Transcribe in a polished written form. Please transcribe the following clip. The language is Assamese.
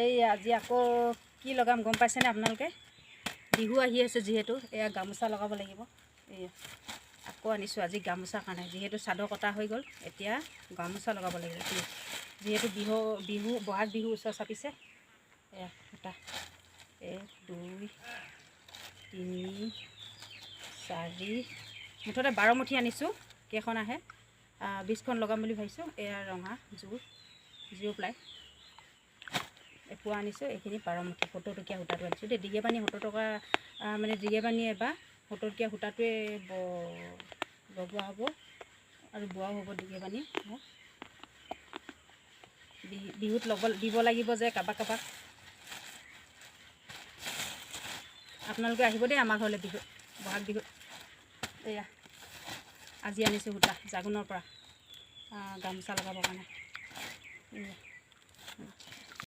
এই আজি আকৌ কি লগাম গম পাইছেনে আপোনালোকে? বিহু আহি আছে যিহেতু এয়া গামোচা লগাব লাগিব। এই আকৌ আনিছোঁ আজি গামোচাৰ কাৰণে, যিহেতু চাদৰ কটা হৈ গ'ল, এতিয়া গামোচা লগাব লাগিব। যিহেতু বিহু বহাগ বিহু ওচৰ চাপিছে। এয়া সূতা 1 2 3 4 মুঠতে 12 মুঠি আনিছোঁ। কেইখন আহে 20খন লগাম বুলি ভাবিছোঁ। এয়া ৰঙা জিৰ' প্লাই এপোৱা আনিছোঁ। এইখিনি 12 মুঠি 70 টকীয়া সূতাটো আনিছোঁ দেই। দিগে পানী 70 টকা, মানে দিগে পানী এবাৰ 70 টকীয়া সূতাটোৱে লগোৱা হ'ব আৰু বোৱাও হ'ব দিগে পানী। বিহুত দিব লাগিব যে কাবাক আপোনালোকে আহিব দেই আমাৰ ঘৰলৈ বিহুত, বহাগ বিহুত। এয়া আজি আনিছোঁ সূতা জাগুনৰ পৰা গামোচা লগাবৰ কাৰণে।